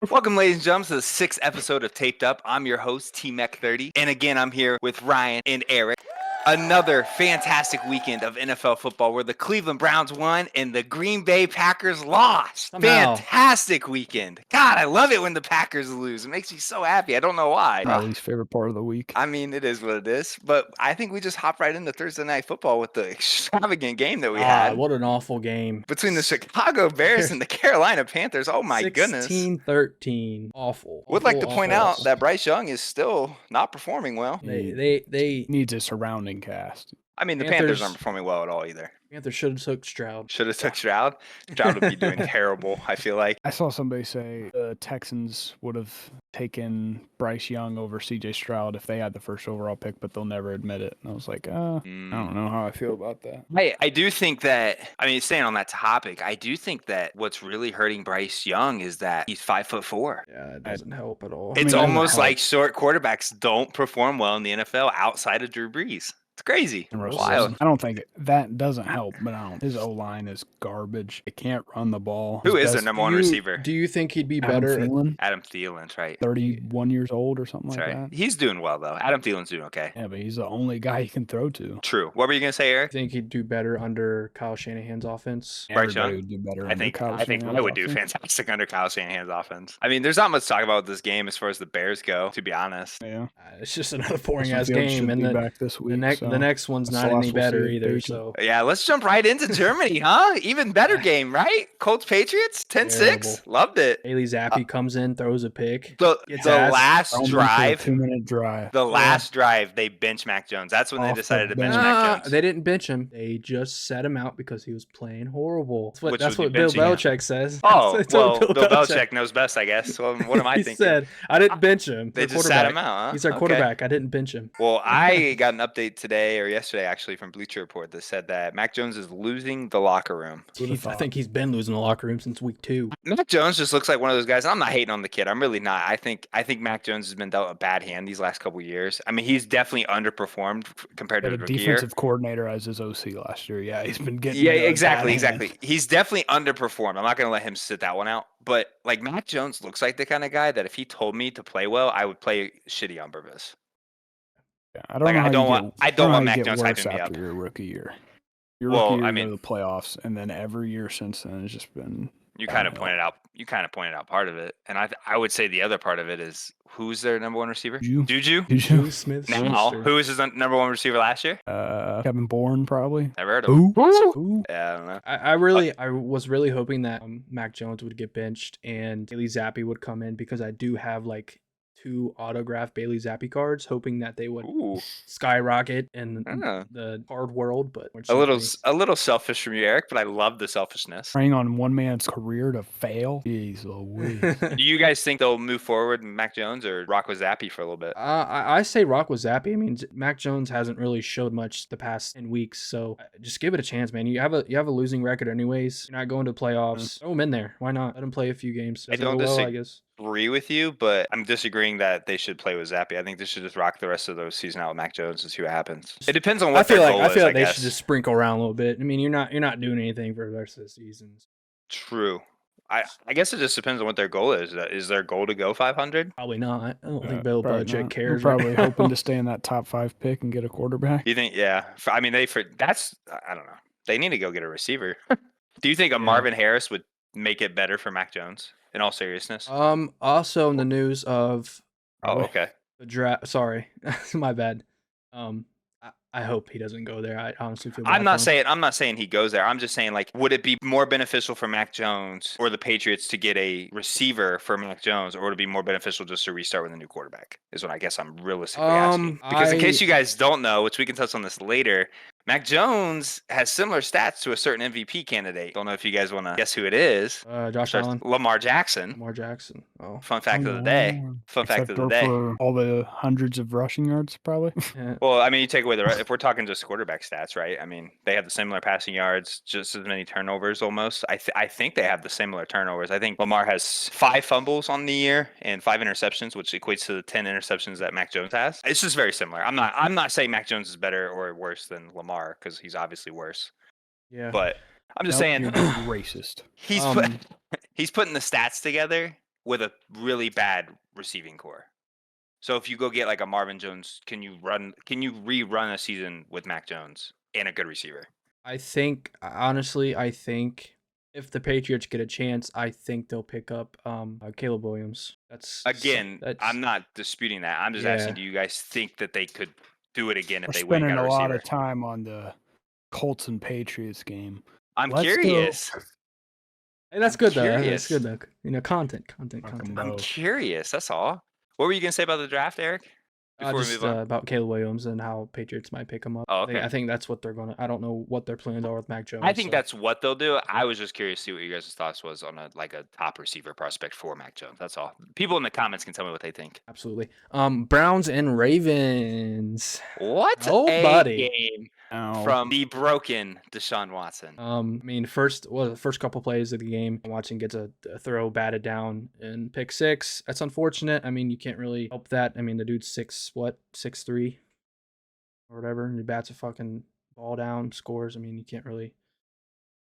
Welcome, ladies and gentlemen, to the 6th episode of Taped Up. I'm your host, T-Mech30. And again, I'm here with Ryan and Eric. Another fantastic weekend of NFL football where the Cleveland Browns won and the Green Bay Packers lost. Somehow. Fantastic weekend. God, I love it when the Packers lose. It makes me so happy. I don't know why. My least favorite part of the week. I mean, it is what it is. But I think we just hop right into Thursday Night Football with the extravagant game that we had. What an awful game. Between the Chicago Bears and the Carolina Panthers. Oh, my goodness. 16-13. Awful. Would like to point out that Bryce Young is still not performing well. They needs a surrounding cast. I mean, the Panthers aren't performing well at all either. Panthers should have took Stroud. Should have took Stroud. Stroud would be doing terrible, I feel like. I saw somebody say the Texans would have taken Bryce Young over CJ Stroud if they had the first overall pick, but they'll never admit it. And I was like, I don't know how I feel about that. I do think that, I mean, staying on that topic, I do think that what's really hurting Bryce Young is that he's 5'4". Yeah, it doesn't help at all. It's almost like short quarterbacks don't perform well in the NFL outside of Drew Brees. It's crazy. Wild. I don't think that doesn't help, but his O-line is garbage. It can't run the ball. Who is their number one receiver? Do you think he'd be Adam better? Thielen? Adam Thielen's right. 31 years old or something like that. He's doing well, though. Adam Thielen's doing okay. Yeah, but he's the only guy he can throw to. True. What were you going to say, Eric? I think he'd do better under Kyle Shanahan's offense. Bryce Young would do better. I think I would do fantastic under Kyle Shanahan's offense. I mean, there's not much to talk about with this game as far as the Bears go, to be honest. Yeah. It's just another boring-ass game. And back this week, the next one's not any better either. So yeah, let's jump right into Germany, huh? Even better game, right? Colts Patriots 10-6. Loved it. Bailey Zappi comes in, throws a pick. The last drive, 2-minute drive. The last drive, they bench Mac Jones. That's when they decided to bench Mac Jones. They didn't bench him. They just set him out because he was playing horrible. That's what Bill Belichick says. Oh, well, Bill Belichick knows best, I guess. Well, what am I thinking? He said, I didn't bench him. They just sat him out, huh? He's our quarterback. I didn't bench him. Well, I got an update today or yesterday, actually, from Bleacher Report that said that Mac Jones is losing the locker room. I think he's been losing the locker room since week 2. Mac Jones just looks like one of those guys. I'm not hating on the kid. I'm really not. I think Mac Jones has been dealt a bad hand these last couple of years. I mean, he's definitely underperformed compared to the rookie year. Defensive coordinator as his OC last year. Yeah, he's been getting. Yeah, exactly. He's definitely underperformed. I'm not going to let him sit that one out. But like Mac Jones looks like the kind of guy that if he told me to play well, I would play shitty on purpose. Yeah, I don't want Mac Jones hyping me up. Your rookie year. Your rookie year, I mean, the playoffs, and then every year since then has just been. You kind of pointed out part of it, and I would say the other part of it is who's their number one receiver? Juju Smith. Now, who was his number one receiver last year? Kevin Bourne, probably. Never heard of him. Who? Yeah, I don't know. I was really hoping that Mac Jones would get benched and Bailey Zappi would come in because I do have like 2 autographed Bailey Zappi cards, hoping that they would skyrocket in the card world. But a little selfish from you, Eric, but I love the selfishness. Preying on one man's career to fail. Jeez Louise. Do you guys think they'll move forward with Mac Jones or rock with Zappi for a little bit? I say rock with Zappi. I mean, Mac Jones hasn't really showed much the past 10 weeks, so just give it a chance, man. You have a losing record anyways. You're not going to playoffs. Throw him in there. Why not? Let him play a few games. I don't agree with you, but I'm disagreeing that they should play with Zappi. I think they should just rock the rest of the season out with Mac Jones and see what happens. It depends on what their goal is. I feel like they should just sprinkle around a little bit. I mean, you're not doing anything for the rest of the season. True. I guess it just depends on what their goal is. Is their goal to go 500? Probably not. I don't think Bill Belichick cares. We're probably hoping to stay in that top 5 pick and get a quarterback. You think? Yeah. I mean, I don't know. They need to go get a receiver. Do you think Marvin Harris would make it better for Mac Jones? In all seriousness. Also in the news of okay. The draft. Sorry, my bad. I hope he doesn't go there. I honestly feel bad. I'm not saying he goes there. I'm just saying, like, would it be more beneficial for Mac Jones or the Patriots to get a receiver for Mac Jones, or would it be more beneficial just to restart with a new quarterback? Is what I guess I'm realistically asking. Because in case you guys don't know, which we can touch on this later, Mac Jones has similar stats to a certain MVP candidate. Don't know if you guys want to guess who it is. Josh Allen. Lamar Jackson. Oh. Fun fact of the day. For all the hundreds of rushing yards, probably. Yeah. Well, I mean, you take away if we're talking just quarterback stats, right? I mean, they have the similar passing yards, just as many turnovers almost. I think they have the similar turnovers. I think Lamar has 5 fumbles on the year and 5 interceptions, which equates to the 10 interceptions that Mac Jones has. It's just very similar. I'm not saying Mac Jones is better or worse than Lamar, because he's obviously worse. Yeah. But I'm just saying racist. He's putting the stats together with a really bad receiving core. So if you go get like a Marvin Jones, can you rerun a season with Mac Jones and a good receiver? I think honestly, if the Patriots get a chance, I think they'll pick up Caleb Williams. Again, I'm not disputing that. I'm just asking, do you guys think that they could do it again if they went and got a receiver? We're spending a lot of time on the Colts and Patriots game. I'm curious. And that's good though. That's good though. You know, content. I'm curious. That's all. What were you gonna say about the draft, Eric? Just about Caleb Williams and how Patriots might pick him up. Oh, okay. I think that's what they're going to. I don't know what their plans are with Mac Jones. I think that's what they'll do. I was just curious to see what you guys' thoughts was on a top receiver prospect for Mac Jones. That's all. People in the comments can tell me what they think. Absolutely. Browns and Ravens. What? Nobody. Game from the broken Deshaun Watson. I mean, the first couple plays of the game, Watson gets a throw batted down and pick 6. That's unfortunate. I mean, you can't really help that. I mean, the dude's 6'3" or whatever, and he bats a fucking ball down, scores. I mean, you can't really.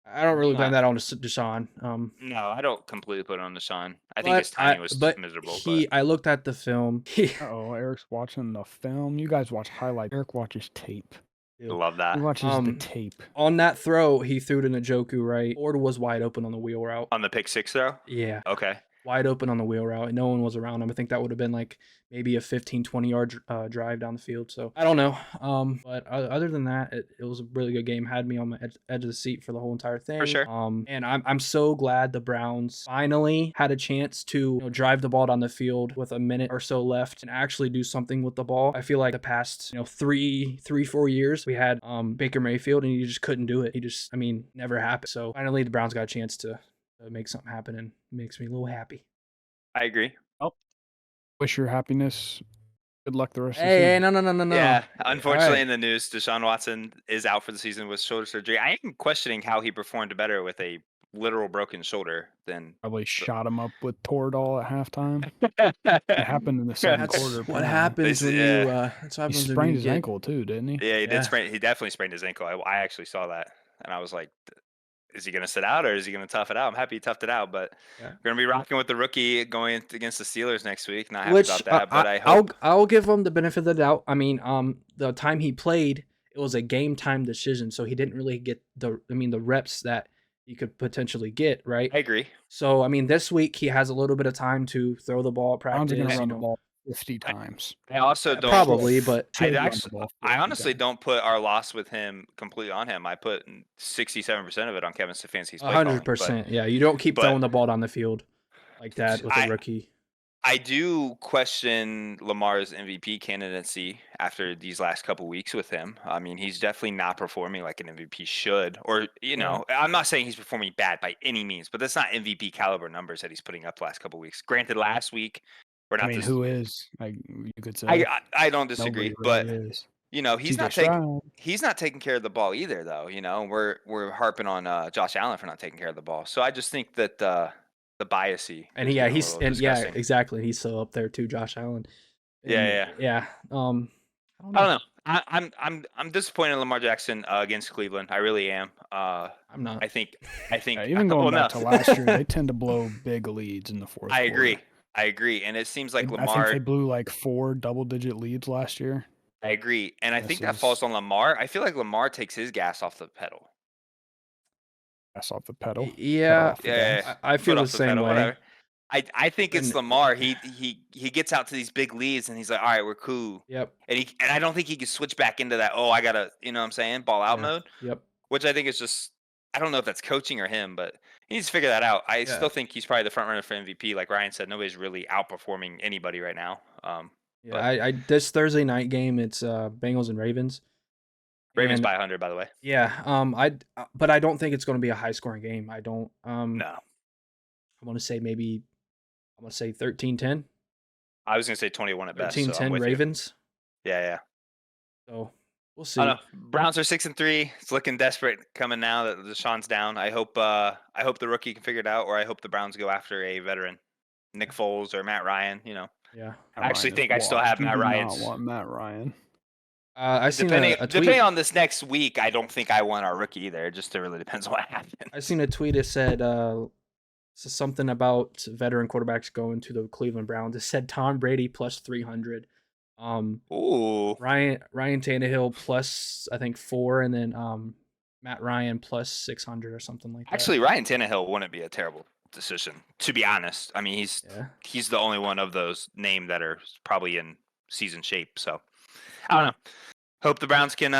I don't really blame that on Deshaun. No, I don't completely put it on Deshaun. I think his timing was miserable. I looked at the film. Eric's watching the film. You guys watch highlights. Eric watches tape. Love that. He watches the tape. On that throw, he threw to Njoku, right? Ford was wide open on the wheel route. On the pick 6 throw? Yeah. Okay. Wide open on the wheel route. No one was around him. I think that would have been like maybe a 15, 20-yard drive down the field. So I don't know. But other than that, it was a really good game. Had me on my edge of the seat for the whole entire thing. For sure. And I'm so glad the Browns finally had a chance to drive the ball down the field with a minute or so left and actually do something with the ball. I feel like the past 3-4 years we had Baker Mayfield and he just couldn't do it. Never happened. So finally the Browns got a chance to make something happen, and it makes me a little happy. I agree. Oh, wish your happiness. Good luck the rest of the season. Hey, no. Yeah, unfortunately in the news, Deshaun Watson is out for the season with shoulder surgery. I am questioning how he performed better with a literal broken shoulder than probably shot him up with Toradol at halftime. It happened in the second quarter. What happens when you? That's what he sprained his ankle too, didn't he? Yeah, he did sprain. He definitely sprained his ankle. I actually saw that, and I was like, is he going to sit out or is he going to tough it out? I'm happy he toughed it out, but we're going to be rocking with the rookie going against the Steelers next week. Not happy about that, but I hope. I'll give him the benefit of the doubt. I mean, the time he played, it was a game time decision, so he didn't really get the reps that he could potentially get, right? I agree. So, I mean, this week he has a little bit of time to throw the ball at practice. Browns are going to run the ball 50 times. I also don't probably, but I honestly don't put our loss with him completely on him. I put 67% of it on Kevin Stefanski's play 100%. Yeah, you don't keep throwing the ball down the field like that with a rookie. I do question Lamar's MVP candidacy after these last couple weeks with him. I mean, he's definitely not performing like an MVP should, or I'm not saying he's performing bad by any means, but that's not MVP caliber numbers that he's putting up the last couple weeks. Granted, last week. Who is? You could say. I don't disagree, but he's not taking care of the ball either, though. We're harping on Josh Allen for not taking care of the ball. So I just think that the biasy. And exactly. He's so up there too, Josh Allen. Yeah. I don't know. I'm disappointed in Lamar Jackson against Cleveland. I really am. I'm not. I think even going back to last year, they tend to blow big leads in the fourth. I agree, and it seems like Lamar. I think they blew like 4 double-digit leads last year. I agree, and I think that falls on Lamar. I feel like Lamar takes his gas off the pedal. Gas off the pedal. Yeah. I feel the same way. Whatever. I think it's Lamar. He gets out to these big leads, and he's like, "All right, we're cool." Yep. And I don't think he can switch back into that. Oh, I gotta, what I'm saying, ball out mode. Yep. Which I think is just. I don't know if that's coaching or him, but he needs to figure that out. I still think he's probably the front runner for MVP. Like Ryan said, nobody's really outperforming anybody right now. This Thursday night game, it's Bengals and Ravens. Ravens by 100, by the way. Yeah. But I don't think it's going to be a high scoring game. I don't. No. I want to say maybe. I want to say 13-10. I was going to say 21 at best. 13-10 Ravens. Yeah. So we'll see. I don't know. Browns are 6-3. It's looking desperate coming now that Deshaun's down. I hope the rookie can figure it out, or I hope the Browns go after a veteran, Nick Foles or Matt Ryan. Yeah. I actually think I still have Matt Ryan. I want Matt Ryan. I seen a tweet. Depending on this next week, I don't think I want our rookie either. It just really depends on what happens. I seen a tweet that said So something about veteran quarterbacks going to the Cleveland Browns. It said Tom Brady plus 300. Ooh. Ryan Tannehill plus I think 4, and then Matt Ryan plus 600 or something like that. Actually, Ryan Tannehill wouldn't be a terrible decision, to be honest. I mean, Yeah. he's the only one of those named that are probably in season shape. So I don't know. Hope the Browns can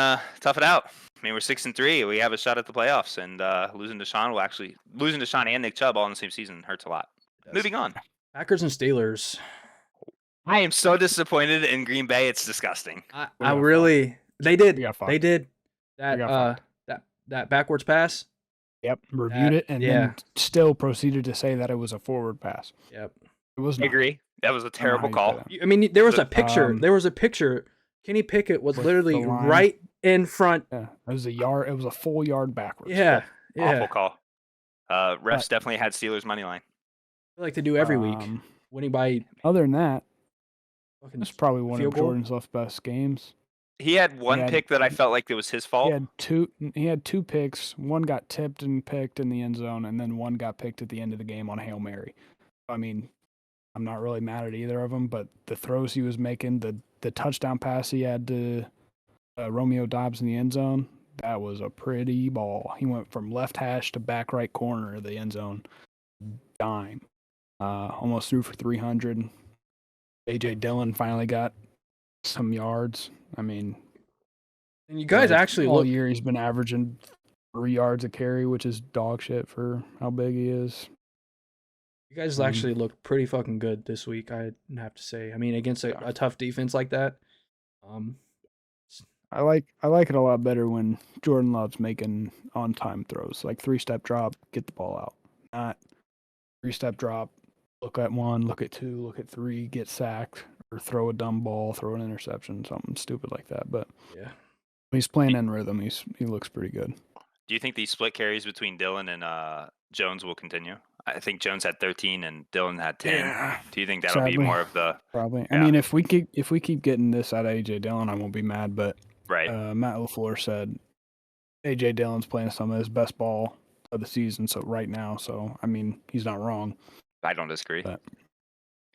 tough it out. I mean, we're 6-3. We have a shot at the playoffs, and losing Deshaun and Nick Chubb all in the same season hurts a lot. Moving on. Packers and Steelers. I am so disappointed in Green Bay. It's disgusting. I really they did. We got fucked. They did We got that that backwards pass. Yep, reviewed it and then still proceeded to say that it was a forward pass. Yep. It was I not. agree. That was a terrible call. I mean, there was a picture. There was a picture. Kenny Pickett was literally right in front. Yeah, it was a yard. It was a full yard backwards. Yeah. Awful call. Refs definitely had Steelers money line. I like to do every week. Winning by. Other than that, it's probably one of Jordan's left best games. He had one pick that I felt like it was his fault. He had two picks. One got tipped and picked in the end zone, and then one got picked at the end of the game on a Hail Mary. I mean, I'm not really mad at either of them, but the throws he was making, the touchdown pass he had to Romeo Doubs in the end zone, that was a pretty ball. He went from left hash to back right corner of the end zone. Dime. Almost threw for 300. A.J. Dillon finally got some yards. I mean, and you guys actually all year he's been averaging 3 yards a carry, which is dog shit for how big he is. You guys actually looked pretty fucking good this week, I have to say. I mean, against a tough defense like that. I like it a lot better when Jordan Love's making on-time throws, like 3-step drop, get the ball out. Not 3-step drop, look at 1, look at 2, look at 3, get sacked, or throw a dumb ball, throw an interception, something stupid like that. But yeah, when he's playing in rhythm, he looks pretty good. Do you think these split carries between Dillon and Jones will continue? I think Jones had 13 and Dillon had 10. Yeah, do you think that'll be more of the probably? Yeah. I mean, if we keep getting this out of AJ Dillon, I won't be mad. But right, Matt LaFleur said AJ Dillon's playing some of his best ball of the season. So right now, I mean, he's not wrong. I don't disagree. But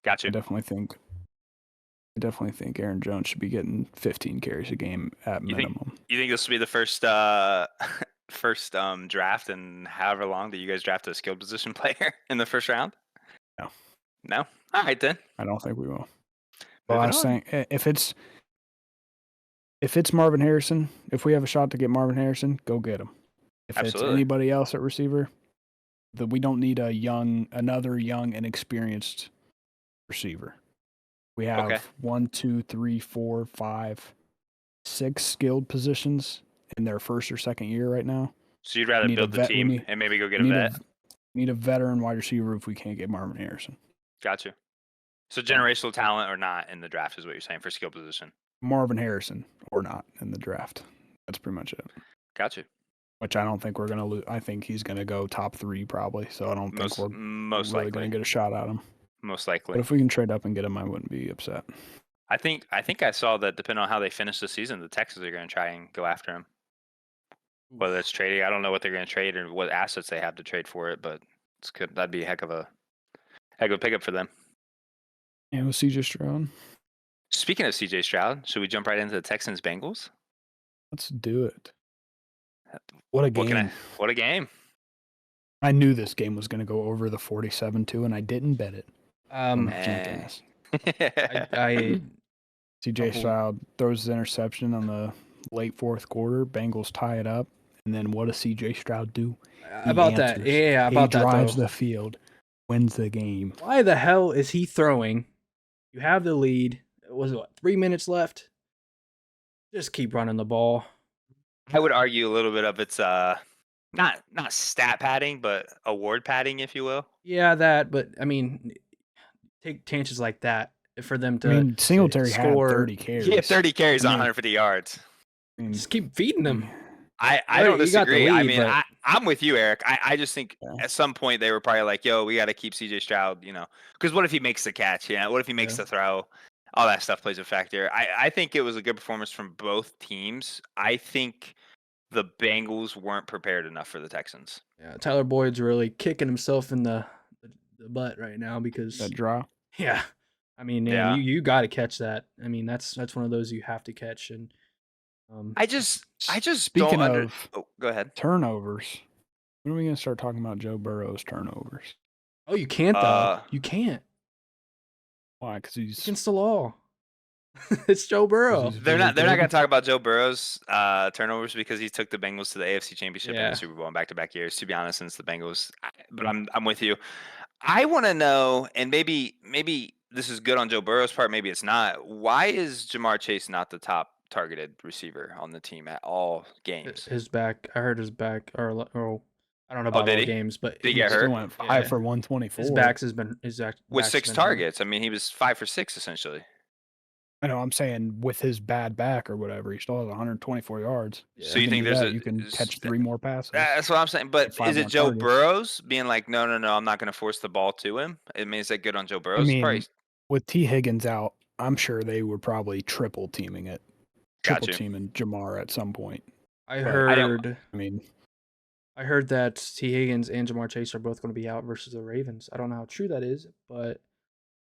gotcha. I definitely think Aaron Jones should be getting 15 carries a game at minimum. You think this will be the first draft in however long that you guys draft a skilled position player in the first round? No. All right then. I don't think we will. Well, I was saying if it's Marvin Harrison, if we have a shot to get Marvin Harrison, go get him. If it's anybody else at receiver, we don't need another young and experienced receiver. We have 1, 2, 3, 4, 5, 6 skilled positions in their first or second year right now. So you'd rather build the team and maybe go get a vet? Need a veteran wide receiver if we can't get Marvin Harrison. Gotcha. So generational talent or not in the draft is what you're saying for skill position? Marvin Harrison or not in the draft. That's pretty much it. Gotcha. Which I don't think we're going to lose. I think he's going to go top 3 probably. So I don't think we're really going to get a shot at him. Most likely. But if we can trade up and get him, I wouldn't be upset. I think I saw that depending on how they finish the season, the Texans are going to try and go after him. Whether it's trading, I don't know what they're going to trade or what assets they have to trade for it, but it's good. That'd be a heck of a pickup for them. And with CJ Stroud. Speaking of CJ Stroud, should we jump right into the Texans Bengals? Let's do it. What a game! What a game! I knew this game was going to go over the 47-2, and I didn't bet it. CJ Stroud throws his interception on the late fourth quarter. Bengals tie it up, and then what does CJ Stroud do? He drives the field, wins the game. Why the hell is he throwing? You have the lead. Was it 3 minutes left? Just keep running the ball. I would argue a little bit of it's not stat padding, but award padding, if you will. Yeah, that. But I mean, take chances like that for them to. I mean, Singletary had 30 carries. He had 30 carries on 150 yards. Just keep feeding them. I don't disagree. I'm with you, Eric. I just think at some point they were probably like, "Yo, we got to keep CJ Stroud," because what if he makes the catch? What if he makes the throw? All that stuff plays a factor. I think it was a good performance from both teams. I think the Bengals weren't prepared enough for the Texans. Yeah, Tyler Boyd's really kicking himself in the the butt right now because That draw. yeah, I mean, man, Yeah. you got to catch that. I mean, that's one of those you have to catch. And I just Speaking don't of Oh, go ahead. turnovers, when are we gonna start talking about Joe Burrow's turnovers? oh, you can't though. You can't. Why? Because he's Against the law. It's Joe Burrow. he's They're really not going to good. talk about Joe Burrow's turnovers because he took the Bengals to the AFC Championship and Yeah. the Super Bowl in back-to-back years. To be honest, since the Bengals, but I'm with you. I want to know, and maybe this is good on Joe Burrow's part, maybe it's not. Why is Jamar Chase not the top targeted receiver on the team at all games? His back. I heard his back. Or I don't know Oh, about did all he? games, but Did he he get was- hurt? Still went 5 Yeah. for 124. His backs has been With back's 6 been hurt. targets. I mean, he was 5 for 6 essentially. I know. I'm saying with his bad back or whatever, he still has 124 yards. So you can think do there's that, a you can catch 3 more passes. That's what I'm saying. But Get 5 is it more Joe targets. Burrow's being like, no, I'm not going to force the ball to him? I mean, is that good on Joe Burrow's I mean, part? with T. Higgins out, I'm sure they were probably triple teaming it. Got Triple you. teaming Jamar at some point. I But heard. I mean, I heard that T. Higgins and Jamar Chase are both going to be out versus the Ravens. I don't know how true that is, but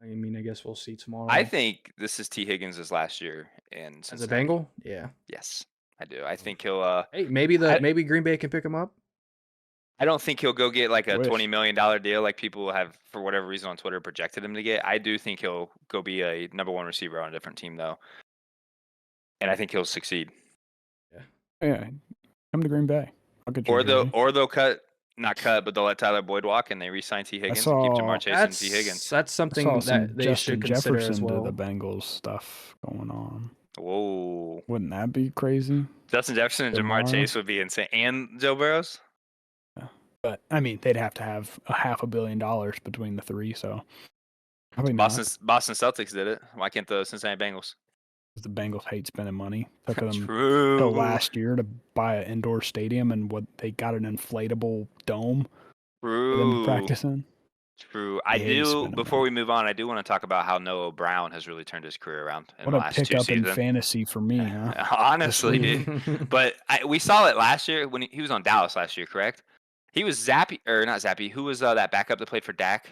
I mean, I guess we'll see tomorrow. I think this is T. Higgins' last year in as a Cincinnati. Bengal, yeah. Yes, I do. I think he'll. Hey, maybe maybe Green Bay can pick him up. I don't think he'll go get like a Wish. $20 million deal like people have for whatever reason on Twitter projected him to get. I do think he'll go be a number 1 receiver on a different team though, and I think he'll succeed. yeah, come to Green Bay. I'll get you. Or a jersey. they'll not cut, but they'll let Tyler Boyd walk and they re-sign T. Higgins and keep Jamar Chase and T. Higgins. That's I something saw some that they Justin should consider Jefferson as well. to the Bengals stuff going on. Whoa. Wouldn't that be crazy? Justin Jefferson and Jamar Jamar? Chase would be insane. And Joe Burrows? But I mean, they'd have to have $500 million between the three. So probably not. Boston Celtics did it. Why can't the Cincinnati Bengals? 'Cause the Bengals hate spending money. Took them True. till last year to buy an indoor stadium, and what they got an inflatable dome for them to True. practice in. True. I They hate do. spending Before money. we move on, I do want to talk about how Noah Brown has really turned his career around in What the a last 2 pickup in seasons. fantasy for me, huh? Honestly, week. dude. But we saw it last year when he was on Dallas last year, correct? He was Zappy, or not Zappy. Who was that backup that played for Dak?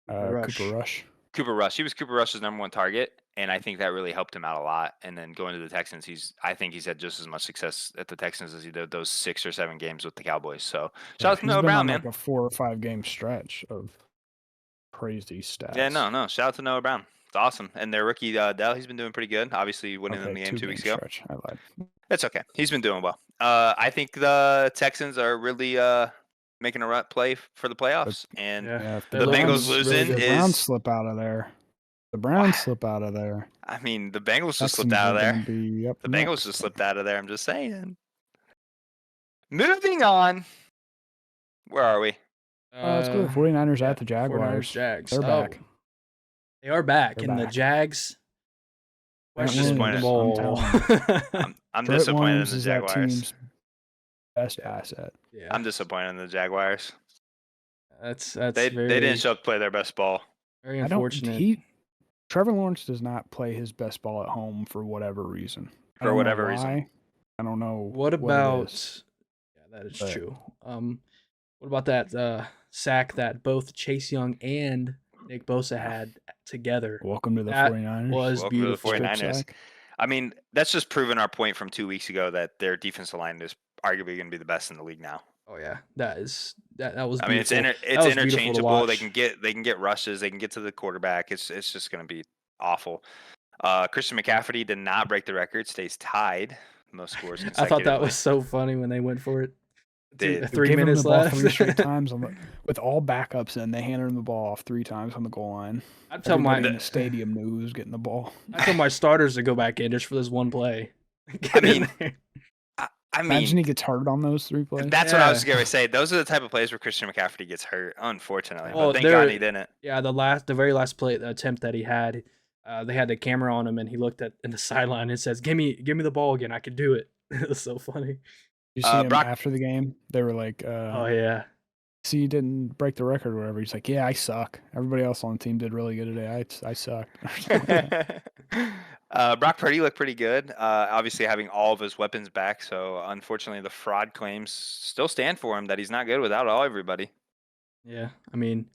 Rush. Cooper Rush. Cooper Rush. He was Cooper Rush's number 1 target, and I think that really helped him out a lot. And then going to the Texans, I think he's had just as much success at the Texans as he did those 6 or 7 games with the Cowboys. So shout out to He's Noah been Brown, on man. like a 4 or 5 game stretch of crazy stats. Yeah, no. Shout out to Noah Brown. It's awesome. And their rookie Dell, he's been doing pretty good. Obviously, winning them the game 2 weeks ago. Stretch. I lied. It's okay. He's been doing well. I think the Texans are really making a play for the playoffs, and Yeah. if The the Bengals Browns really losing good. the Browns is. slip out of there. The Browns slip out of there. I mean, the Bengals just slipped Texans out of are there. gonna be up The Bengals next. just slipped out of there. I'm just saying. Moving on. Where are we? Let's go to the 49ers yeah, at the Jaguars. 49ers, Jags. They're back. They are back, They're and the back. Jags. Trent Question Williams, the I'm ball. telling I'm Trent disappointed in Williams the is that Jaguars. team's best asset. Yeah, I'm disappointed in the Jaguars. that's They very, didn't show up to play their best ball. very I don't. unfortunate. Trevor Lawrence does not play his best ball at home for whatever reason. I For don't know whatever reason. why. I don't know. What it about? is. Yeah, that is But- true. What about that sack that both Chase Young and Nick Bosa had together? Welcome to the That 49ers. was Welcome to the beautiful. 49ers. Sack. I mean, that's just proving our point from 2 weeks ago that their defensive line is arguably going to be the best in the league now. Oh yeah, that was. I mean, it's beautiful. it's was beautiful to interchangeable. They watch. can get rushes. They can get to the quarterback. It's just going to be awful. Christian McCaffrey did not break the record. Stays tied most scores. I thought that consecutively. was so funny when they went for it. Did- They 3 gave him minutes the ball left. 3 straight times with all backups in. They handed him the ball off 3 times on the goal line. I tell my Everybody in the stadium knew who was getting the ball. I tell my starters to go back in just for this one play. I Get in mean, there. I Imagine mean, he gets hurt on those 3 plays. that's what I was Yeah. going to say. Those are the type of plays where Christian McCaffrey gets hurt, unfortunately. Well, but thank there- God he didn't. Yeah, the very last play attempt that he had, they had the camera on him, and he looked at in the sideline and says, "Give me the ball again. I could do it." It was so funny. You see him Brock- after the game? They were like, Oh yeah, see, you didn't break the record or whatever. He's like, yeah, I suck. Everybody else on the team did really good today. I suck. Brock Purdy looked pretty good. Obviously, having all of his weapons back. So, unfortunately, the fraud claims still stand for him that he's not good without everybody. yeah. I mean,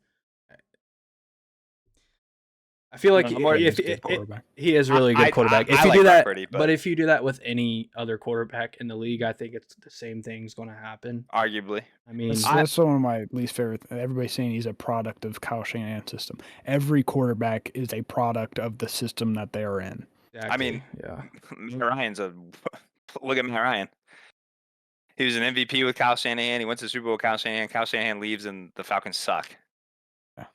I feel like I'm more- He if is a good quarterback. he is really a good quarterback. If I you like do Brock that, Purdy, but but if you do that with any other quarterback in the league, I think it's the same thing's going to happen. arguably, I mean, That's one of my least favorite. Everybody's saying he's a product of Kyle Shanahan's system. Every quarterback is a product of the system that they're in. exactly. I mean, yeah. Matt Ryan's a look at Matt Ryan. He was an MVP with Kyle Shanahan. He went to the Super Bowl with Kyle Shanahan. Kyle Shanahan leaves, and the Falcons suck. Yeah.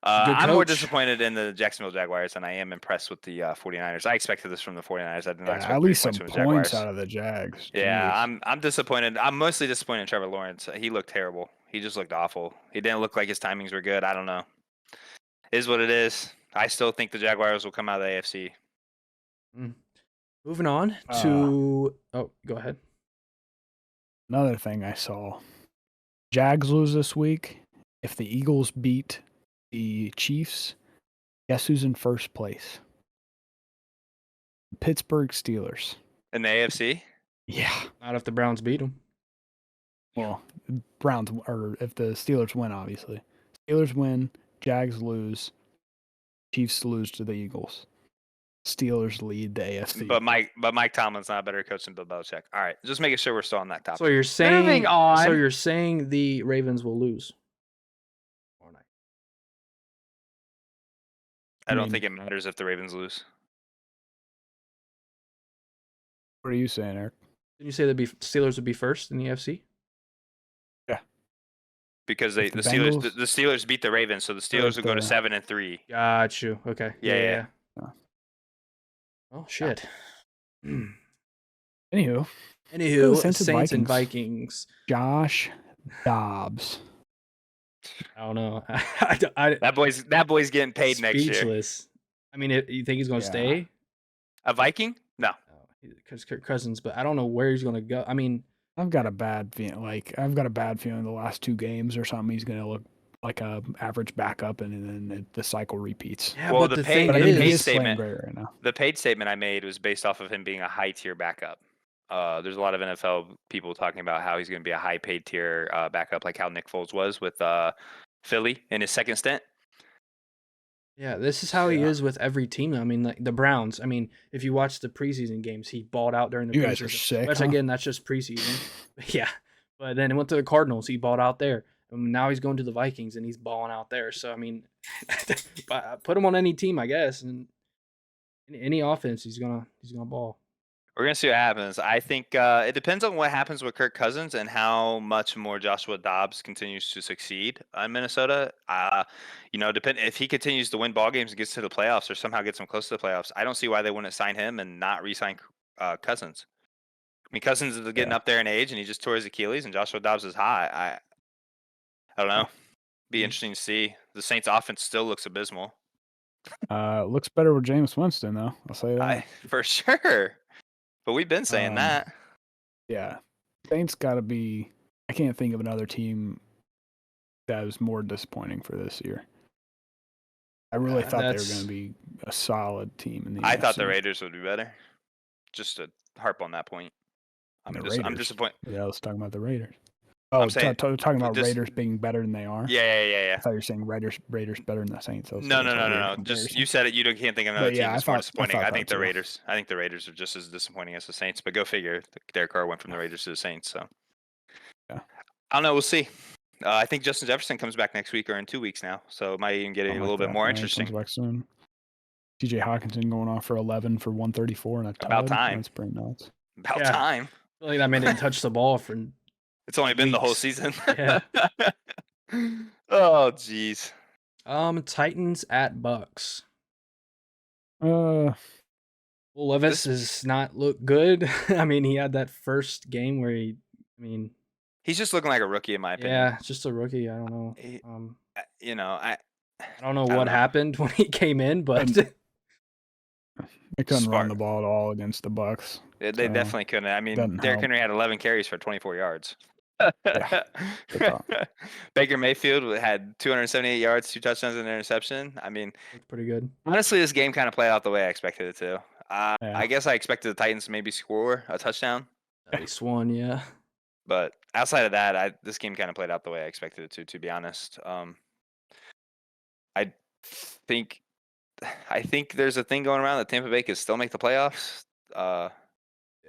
Good I'm more coach. disappointed in the Jacksonville Jaguars than I am impressed with the 49ers. I expected this from the 49ers. I did not Yeah, expect at 3 least some points from the points Jaguars. out of the Jags. Yeah, Jeez. I'm disappointed. I'm mostly disappointed in Trevor Lawrence. He looked terrible. He just looked awful. He didn't look like his timings were good. I don't know. It is what it is. I still think the Jaguars will come out of the AFC. Moving on to go ahead. Another thing I saw: Jags lose this week. If the Eagles beat the Chiefs, guess who's in first place? Pittsburgh Steelers. In the AFC? Yeah. Not if the Browns beat them. Well, Browns, or if the Steelers win, obviously. Steelers win, Jags lose, Chiefs lose to the Eagles. Steelers lead the AFC. But Mike Tomlin's not a better coach than Bill Belichick. All right, just making sure we're still on that topic. So you're saying Moving on. So you're saying the Ravens will lose? I don't think it matters if the Ravens lose. What are you saying, Eric? Did you say the Steelers would be first in the AFC? Because If the the Steelers Bengals- the Steelers beat the Ravens, so the Steelers will go to 7-3. Got you. Okay. Yeah. Oh shit. Anywho, Anywho, Saints Saints, and and Vikings. Josh Dobbs. I don't know. That boy's getting paid next year. Speechless. I mean, you think he's going to Yeah. stay? A Viking? No. Because Kirk Cousins, but I don't know where he's going to go. I mean, I've got a bad feeling. The last 2 games or something, he's going to look like a average backup, and then the cycle repeats. yeah, Well, but the the pay- thing But I the mean, pay he is, is playing statement- great right now. The paid statement I made was based off of him being a high tier backup. There's a lot of NFL people talking about how he's going to be a high paid tier backup, like how Nick Foles was with Philly in his second stint. yeah, this is how he Yeah. is with every team. I mean, like the Browns. I mean, if you watch the preseason games, he balled out during the You preseason. guys are sick, Which huh? again, that's just preseason. Yeah, but then he went to the Cardinals. He balled out there. And now he's going to the Vikings, and he's balling out there. So I mean, put him on any team, I guess, and any offense, he's gonna ball. We're gonna see what happens. I think it depends on what happens with Kirk Cousins and how much more Joshua Dobbs continues to succeed in Minnesota. Depend if he continues to win ball games and gets to the playoffs or somehow gets them close to the playoffs. I don't see why they wouldn't sign him and not re-sign Cousins. I mean, Cousins is getting up there in age, and he just tore his Achilles, and Joshua Dobbs is high. I don't know. Be interesting to see. The Saints' offense still looks abysmal. Looks better with Jameis Winston, though. I'll say that. For sure. But we've been saying that. Yeah. Saints got to be. I can't think of another team that was more disappointing for this year. I really thought they were going to be a solid team in the I thought the NFC. Raiders would be better. Just to harp on that point. I'm Raiders. disappointed. Yeah, let's talk about the Raiders. Oh, I'm saying- talking about just- Raiders being better than they are. Yeah. I thought you were saying Raiders better than the Saints. No. Weird Just you said it. You can't think of another But yeah, team that's I more thought disappointing. I think that the too. Raiders. I think the Raiders are just as disappointing as the Saints. But go figure. Derek Carr went from the Raiders to the Saints. So Yeah. I don't know. We'll see. I think Justin Jefferson comes back next week or in 2 weeks now. So it might even get a little bit more interesting. Comes back soon. TJ Hawkinson going off for 11 for 134 and a tud. About time. That's pretty nuts. About Yeah. time. I feel like that man didn't touch the ball for. It's only been the whole Weeks. season. Yeah. Oh, jeez. Titans at Bucks. Uh, Well, Levis does not look good. I mean, he had that first game where He's just looking like a rookie, in my opinion. yeah, it's just a rookie. I don't know. He- I I don't know don't what know. happened when he came in, but they couldn't Smart. run the ball at all against the Bucks. They So, definitely couldn't. I mean, doesn't Derrick help. Henry had 11 carries for 24 yards. Yeah, good talk. Baker Mayfield had 278 yards, 2 touchdowns, and an interception. I mean, looked pretty good. honestly, this game kind of played out the way I expected it to. Yeah. I guess I expected the Titans to maybe score a touchdown, At least one, yeah. but outside of that, this game kind of played out the way I expected it to be honest. I think I think there's a thing going around that Tampa Bay could still make the playoffs. Tampa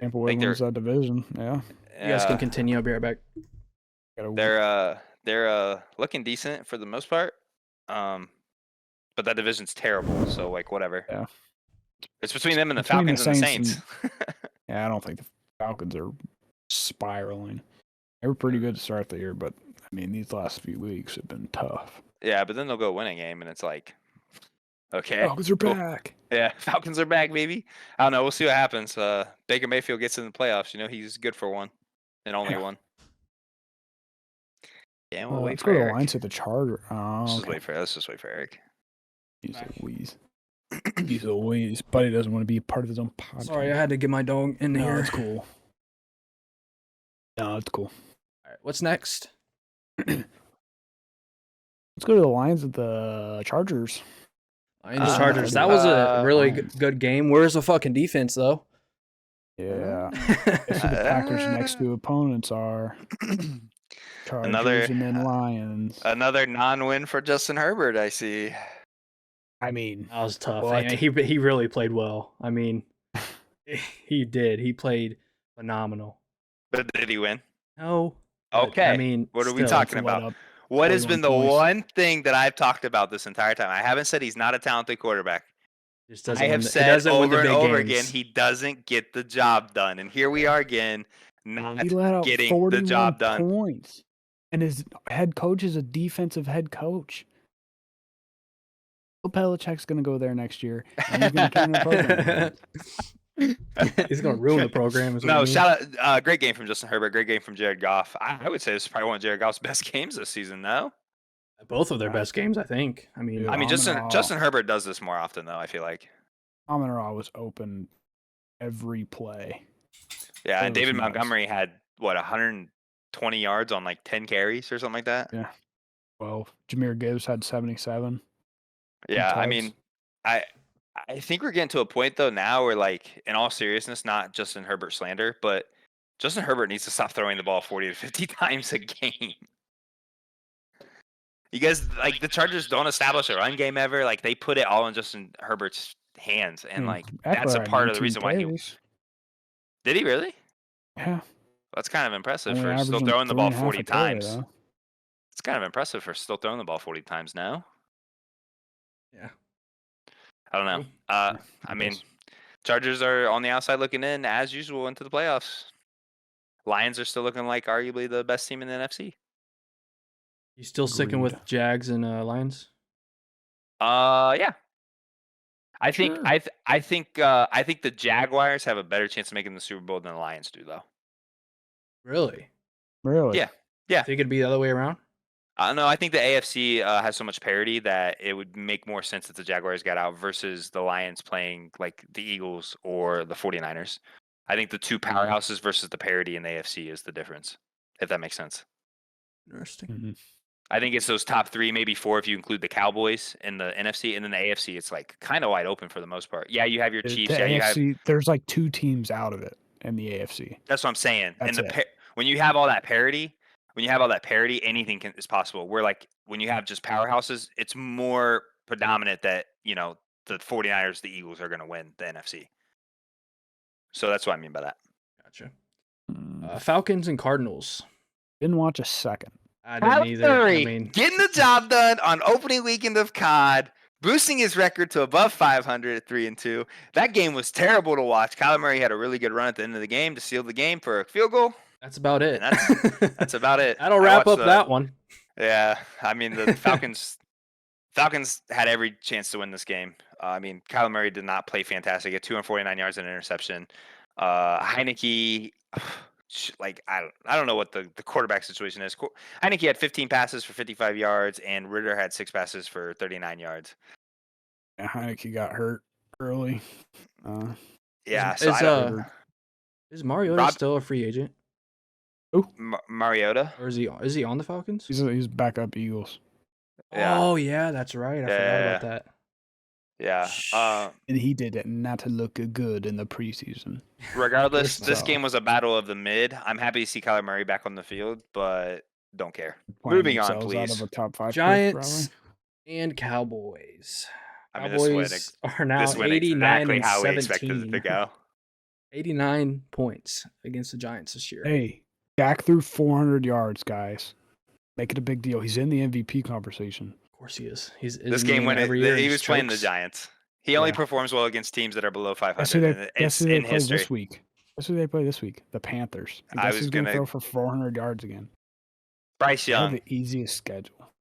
Bay they're- wins that division. Yeah. You guys can continue. I'll be right back. They're looking decent for the most part. But that division's terrible, so like whatever. Yeah. It's between them and the Between the Falcons and the Saints. Saints Yeah, I don't think the Falcons are spiraling. They were pretty good to start the year, but I mean, these last few weeks have been tough. Yeah, but then they'll go win a game, and it's like, okay, Falcons are cool. back. Yeah, Falcons are back, baby. I don't know. We'll see what happens. Baker Mayfield gets in the playoffs. You know, he's good for one and only Yeah. one. Yeah, we'll wait Let's for go to the Eric. Lions at the Charger. Let's Oh, just wait for. Let's just wait for Eric. he's a wheeze. He's a wheeze. Buddy doesn't want to be a part of his own podcast. Sorry, I had to get my dog in No, here. it's cool. No, it's cool. All right, what's next? Let's go to the Lions at the Chargers. Lions Chargers. That was a really good game. Where's the fucking defense though? Yeah. Guess who the Packers' next two opponents are? Chargers and then Lions. Another non-win for Justin Herbert. I see. I mean, That was tough. What? He really played well. I mean, he did. He played phenomenal. But did he win? No. but, Okay. I mean, What are we still, talking let about? up. What has 41 been the points. one thing that I've talked about this entire time? I haven't said he's not a talented quarterback. Just doesn't I win have the- he said doesn't win the over and big over games. again he doesn't get the job done, and here we are again, not He let out getting 41 the job done. points. And his head coach is a defensive head coach. Bill Belichick's going to go there next year. And he's going to turn the program around. He's gonna ruin the program. is what No, you mean. shout out! Great game from Justin Herbert. Great game from Jared Goff. I would say this is probably one of Jared Goff's best games this season. No, Both of their best games, I think. I mean, Yeah. I mean Phenomenal. Justin Herbert does this more often though. I feel like. Amon-Ra was open every play. Yeah, That and was David nuts. Montgomery had what 120 yards on like 10 carries or something like that. Yeah. Well, Jahmyr Gibbs had 77. Yeah, I touched. mean, I think we're getting to a point though now where like in all seriousness, not Justin Herbert slander, but Justin Herbert needs to stop throwing the ball 40 to 50 times a game. You guys like the Chargers don't establish a run game ever. Like they put it all in Justin Herbert's hands, and like that's a Eckler had part of the 19 reason why he carries. did he really? Yeah. That's kind of impressive Only for still averaging throwing the ball 3.5 40 a carry, times. though. It's kind of impressive for still throwing the ball 40 times now. yeah. I don't know. Maybe. I mean, Chargers are on the outside looking in as usual into the playoffs. Lions are still looking like arguably the best team in the NFC. You still sticking Agreed. with Jags and Lions? Yeah. I think Sure. I think the Jaguars have a better chance of making the Super Bowl than the Lions do, though. Really? Really? Yeah. Yeah. Think it'd be the other way around? No, I think the AFC has so much parity that it would make more sense that the Jaguars got out versus the Lions playing like the Eagles or the 49ers. I think the two powerhouses versus the parity in the AFC is the difference, if that makes sense. Interesting. Mhm. I think it's those top three, maybe four if you include the Cowboys in the NFC, and then the AFC, it's like kind of wide open for the most part. Yeah, you have your The Chiefs. Yeah, you have. AFC, there's like two teams out of it in the AFC. That's what I'm saying. That's and it. when you have all that parity, anything is possible. Where like when you have just powerhouses, it's more predominant that the 49ers, the Eagles are going to win the NFC. So that's what I mean by that. Gotcha. Mm, Falcons and Cardinals. Didn't watch a second. I didn't either. I mean, getting the job done on opening weekend of COD, boosting his record to above 500 at 3-2. That game was terrible to watch. Kyler Murray had a really good run at the end of the game to seal the game for a field goal. that's about it. And that's about it. That'll I wrap watched up that one. Yeah, I mean the Falcons had every chance to win this game. I mean Kyler Murray did not play fantastic. He had 249 yards and an interception. Heineke, like I don't know what the quarterback situation is. Heineke had 15 passes for 55 yards, and Ritter had 6 passes for 39 yards. Yeah, Heineke got hurt early. Yeah, so is, I don't, Is Mariota Rob- still a free agent, Mariota. or is he on the Falcons? He's backup Eagles. Yeah. Oh yeah, that's right. I forgot about that. Yeah. And he did it not look good in the preseason. Regardless, So- this game was a battle of the mid. I'm happy to see Kyler Murray back on the field, but don't care. Playing Moving on, themselves please. Out of a top 5 pick, Giants and Cowboys. I mean, this went Cowboys are now this went 89 exactly and how we expected it to 17. go. 89 points against the Giants this year. Hey, Dak threw 400 yards, guys. Make it a big deal. He's in the MVP conversation. Of course he is. He's This game went every year. he was playing the chokes. Giants. He only Yeah. performs well against teams that are below 500. Guess who they in play history. this week? Guess who they play this week? The Panthers. And I guess was who's going to gonna- throw for 400 yards again? Bryce They have Young. the easiest schedule.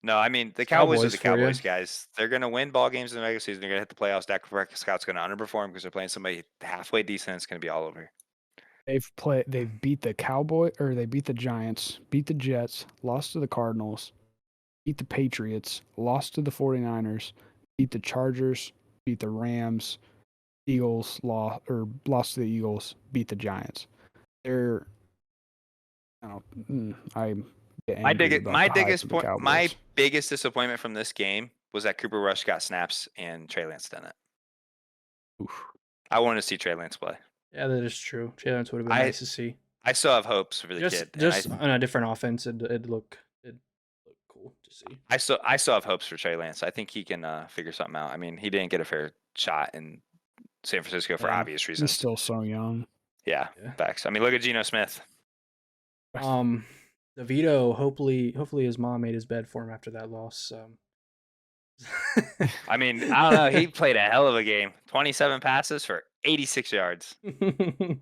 No, I mean the Cowboys are Cowboys the for ya. Cowboys, guys. They're gonna win ball games in the regular season. They're gonna hit the playoffs. Dak Prescott's gonna underperform because they're playing somebody halfway decent. It's gonna be all over. They've beat they beat the Giants, beat the Jets, lost to the Cardinals, beat the Patriots, lost to the 49ers, beat the Chargers, beat the Rams, Eagles lost to the Eagles, beat the Giants. They're I get My angry biggest about my the hype biggest of the point my Cowboys. biggest disappointment from this game was that Cooper Rush got snaps and Trey Lance didn't. Oof. I wanted to see Trey Lance play. Yeah, that is true. Jalen would have been nice to see. I still have hopes for the kid. and Just on a different offense, it'd look cool to see. I still have hopes for Trey Lance. I think he can figure something out. I mean, he didn't get a fair shot in San Francisco for Yeah, obvious He's reasons. still so young. Yeah, Yeah. facts. I mean, look at Geno Smith. DeVito, hopefully his mom made his bed for him after that loss. I mean, I don't know. He played a hell of a game. 27 passes for 86 yards. Speaking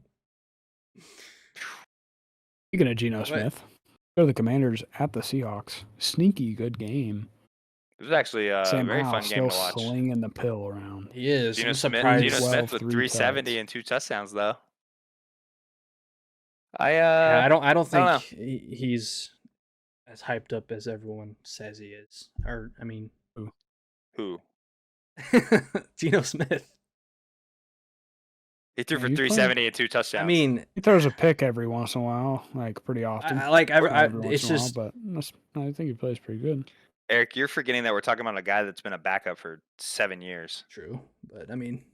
of Geno Smith, go to the Commanders at the Seahawks. Sneaky good game. It was actually a Sam very Howell fun game to still watch. slinging the pill around. He is. Geno I'm Smith, surprised. Geno 12, Smith with 3 370 touchdowns. and 2 touchdowns, though. Yeah, I don't think know. he's as hyped up as everyone says he is. Or I mean, Who? Geno Smith. He threw Yeah, for he's playing- 370 and 2 touchdowns. I mean, He throws a pick every once in a while, like pretty often. I like Not every once it's in a while, just but I think he plays pretty good. Eric, you're forgetting that we're talking about a guy that's been a backup for 7 years. true, but I mean,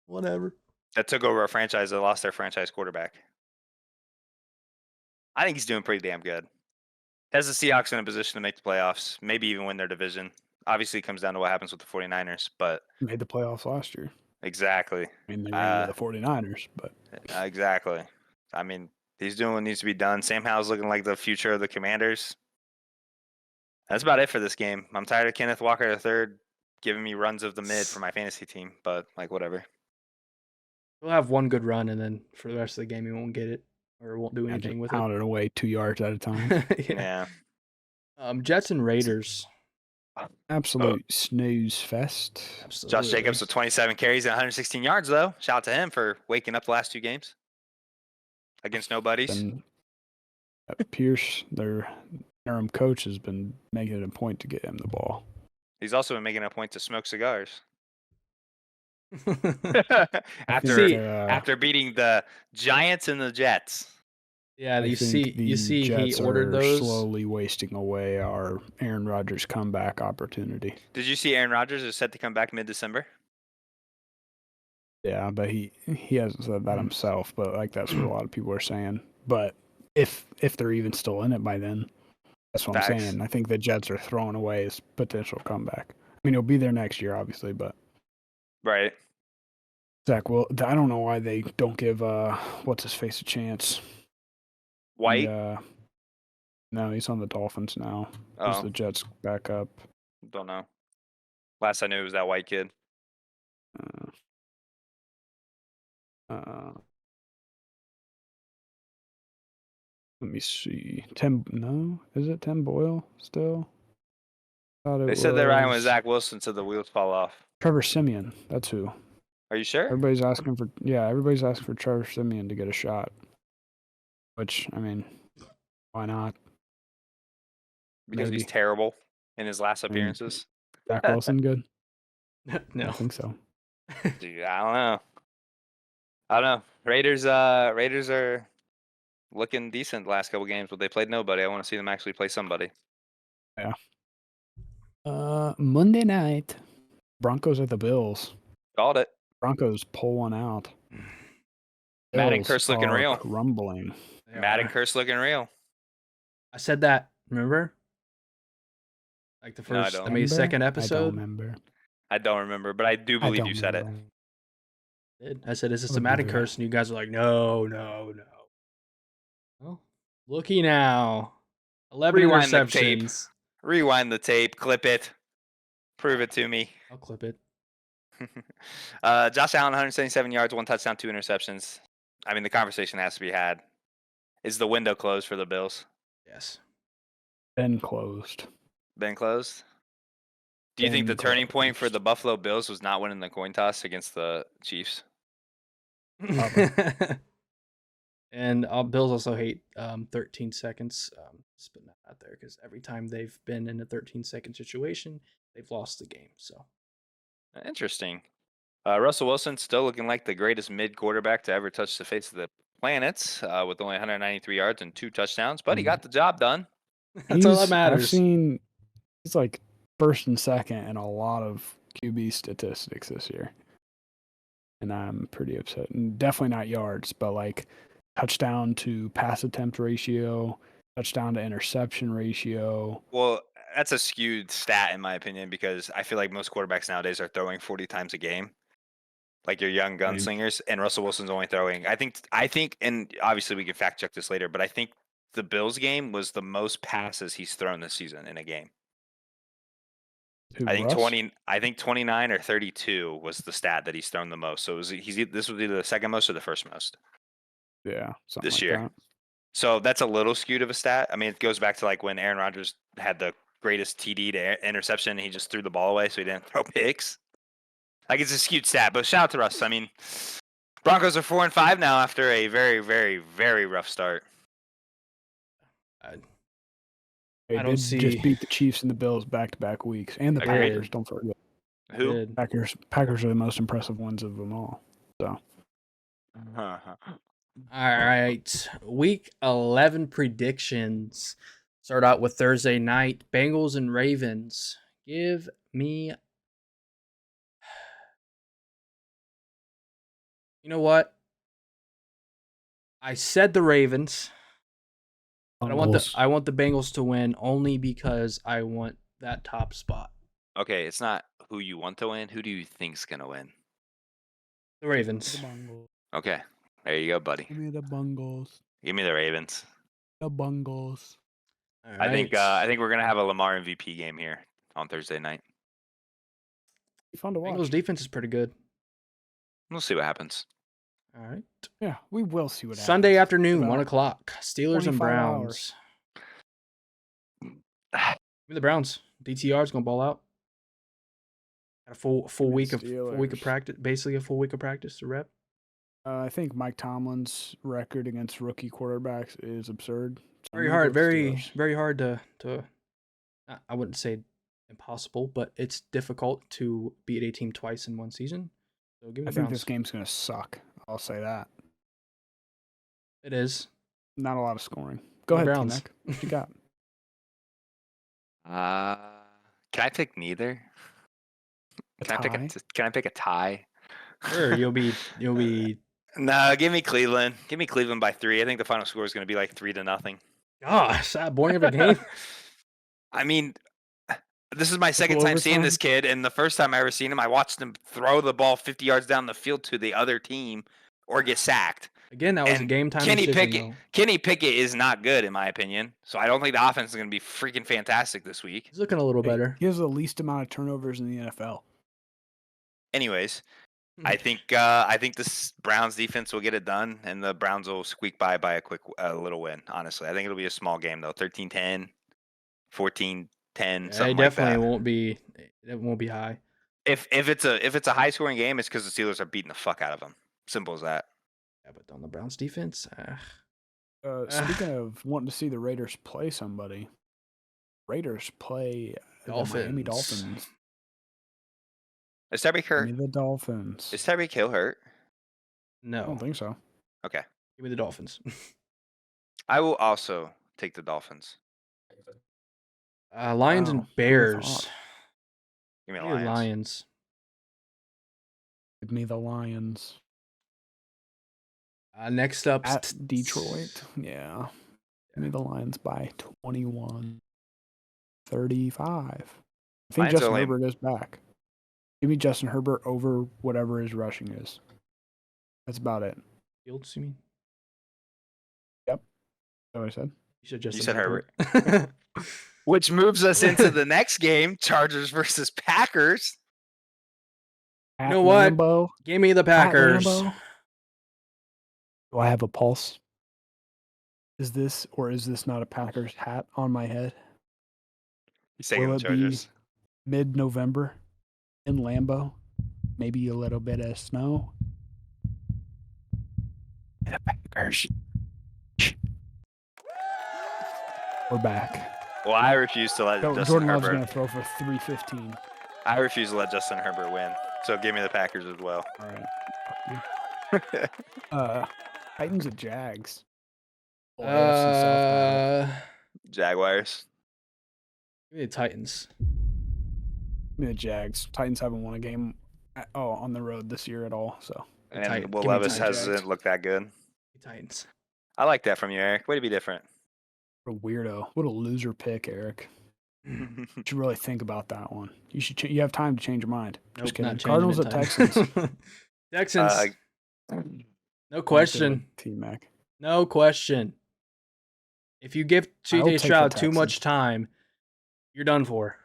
whatever. That took over a franchise that lost their franchise quarterback. I think he's doing pretty damn good. Has the Seahawks in a position to make the playoffs, maybe even win their division. Obviously, it comes down to what happens with the 49ers, but He made the playoffs last year. exactly. I mean, they ran into the 49ers, but Exactly. I mean, he's doing what needs to be done. Sam Howell's looking like the future of the Commanders. That's about it for this game. I'm tired of Kenneth Walker III giving me runs of the mid for my fantasy team, but like whatever. He'll have one good run, and then for the rest of the game, he won't get it or won't do anything with pounded away 2 yards at a time. it. Yeah. Jets and Raiders. Absolute snooze fest. Absolutely. Josh Jacobs with 27 carries and 116 yards, though. Shout out to him for waking up the last 2 games against nobodies. And Pierce, their interim coach, has been making it a point to get him the ball. He's also been making a point to smoke cigars I after think, after beating the Giants and the Jets. Yeah, I you think see the Jets he ordered are those. slowly wasting away our Aaron Rodgers comeback opportunity. Did you see Aaron Rodgers is set to come back mid-December? Yeah, but he hasn't said that himself, but like that's what a lot of people are saying. But if they're even still in it by then, that's what I'm Facts. saying. I think the Jets are throwing away his potential comeback. I mean, he'll be there next year, obviously, but Right. Zach, well, I don't know why they don't give what's his face a chance. White? Yeah. No, he's on the Dolphins now. He's Oh, the Jets backup. don't know. Last I knew it was that white kid. Let me see. Is it Tim Boyle still? Thought They it said that Ryan was was Zach Wilson, so the wheels fall off. Trevor Simeon. That's who. Are you sure? Everybody's asking for Trevor Simeon to get a shot. Which, I mean, why not? Because he's maybe. terrible in his last mean, appearances. Zach Wilson good? I No. think so. Dude, I don't know. I don't know. Raiders are looking decent the last couple games, but they played nobody. I want to see them actually play somebody. Monday night. Broncos at the Bills. Called it. Broncos pull one out. Matt and Bills Curse looking are real. Crumbling. They Matt and are. Curse looking real. I said that. Remember? Like the No, I first, don't. maybe second I don't episode. remember. I don't remember, but I do I believe don't you said it. remember. I said, "Is this a Probably Madden that. curse?" And you guys are like, "No, no, no." Well, looky now, 11 Rewind the tape. interceptions. Rewind the tape. Clip it. Prove it to me. I'll clip it. Josh Allen, 177 yards, 1 touchdown, 2 interceptions. I mean, the conversation has to be had. Is the window closed for the Bills? Yes. Been closed. Been closed? Do you think the Been turning point for closed. the Buffalo Bills was not winning the coin toss against the Chiefs? And Bills also hate 13 seconds. Just putting that out there because every time they've been in a 13-second situation, they've lost the game. So Interesting. Russell Wilson still looking like the greatest mid quarterback to ever touch the face of the planet with only 193 yards and 2 touchdowns, but he got the job done. that's all that I've matters. seen he's like first and second in a lot of QB statistics this year. And I'm pretty upset. And definitely not yards, but like touchdown to pass attempt ratio, touchdown to interception ratio. Well, that's a skewed stat in my opinion because I feel like most quarterbacks nowadays are throwing 40 times a game. Like your young gunslingers, and Russell Wilson's only throwing. I think, and obviously we can fact check this later, but I think the Bills game was the most passes he's thrown this season in a game. Who, I think Russ? 20. I think 29 or 32 was the stat that he's thrown the most. So this was either the second most or the first most Yeah, something this like year. that. So that's a little skewed of a stat. I mean, it goes back to like when Aaron Rodgers had the greatest TD to interception, and he just threw the ball away, so he didn't throw picks. Like it's a skewed stat, but shout out to Russ. I mean, Broncos are 4-5 now after a very, very, very rough start. They I don't did see- just beat the Chiefs and the Bills back-to-back weeks, and the Agreed. Packers. Don't forget, Who? Did. Packers are the most impressive ones of them all. So All right. Week 11 predictions. Start out with Thursday night. Bengals and Ravens. Give me. You know what? I said the Ravens. But I want the Bengals to win only because I want that top spot. Okay, it's not who you want to win. Who do you think's gonna win? The Ravens. Okay, there you go, buddy. Give me the Bungles. Give me the Ravens. The Bungles. All I think we're gonna have a Lamar MVP game here on Thursday night. Be fun to watch. Bengals defense is pretty good. We'll see what happens. All right. Yeah, we will see what Sunday happens. afternoon, About 1 o'clock. Steelers and 25 Browns. Give me the Browns. DTR's gonna ball out. Got a full week of Steelers. practice, basically a full week of practice to rep. I think Mike Tomlin's record against rookie quarterbacks is absurd. So Very I'm hard, gonna go with Steelers. very hard to. I wouldn't say impossible, but it's difficult to beat a team twice in one season. So give me I the think Browns. this game's gonna suck. I'll say that. It is. Not a lot of scoring. Go The ahead, Browns. T-Mac. What you got? Can I pick neither? Can I pick a tie? Sure, you'll be. No, give me Cleveland. Give me Cleveland by 3. I think the final score is going to be like 3-0. Gosh, that boring of a game. I mean, this is my second time seeing this kid, and the first time I ever seen him, I watched him throw the ball 50 yards down the field to the other team or get sacked. Again, that was a And game time Kenny decision. Pickett, though. Kenny Pickett is not good in my opinion, so I don't think the offense is going to be freaking fantastic this week. He's looking a little better. He has the least amount of turnovers in the NFL. Anyways, Hmm. I think this Browns defense will get it done, and the Browns will squeak by a little win. Honestly, I think it'll be a small game though, 13-10, 14-10, Yeah, something it like definitely that. won't be. It won't be high. If it's a high scoring game, it's because the Steelers are beating the fuck out of them. Simple as that. Yeah, but on the Browns defense, Speaking of wanting to see the Raiders play somebody, Raiders play the Miami Dolphins. Dolphins. Is Tyreek Give me hurt? the Dolphins. Is Tyreek Hill hurt? I no. don't think so. Okay, Give me the Dolphins. I will also take the Dolphins. Lions Wow, and who'd Bears. have thought? Give me the Give me the Lions. Lions. Give me the Lions. Next up, At Detroit. Yeah. Give me the Lions by 21. 35. I think Lions Justin only- Herbert is back. Give me Justin Herbert over whatever his rushing is. That's about it. Fields, you mean? That's what I said. You said Justin said Herbert. Which moves us into the next game, Chargers versus Packers. At know what? Lambeau, Give me the at Packers. Lambeau. Do I have a pulse? Is this not a Packers hat on my head? He's taking Will the it be Chargers. mid-November in Lambeau? Maybe a little bit of snow. And the Packers. We're back. Well, I refuse to let Justin Jordan Love's Herbert. going to throw for 315. I refuse to let Justin Herbert win. So give me the Packers as well. All right. Fuck you. Titans at Jags. Well, AFC South battle. Jaguars. Give me the Titans. Give me the Jags. Titans haven't won a game on the road this year at all. So And Will give me Levis Titans. hasn't looked that good. Titans. I like that from you, Eric. Way to be different. what a weirdo. What a loser pick, Eric. You should really think about that one. You should. You have time to change your mind. Nope, Just kidding. not changing Cardinals it at time. Texans. Texans. No question. T-Mac. No question. If you give I'll CJ take the Stroud too Texans. much time, you're done for.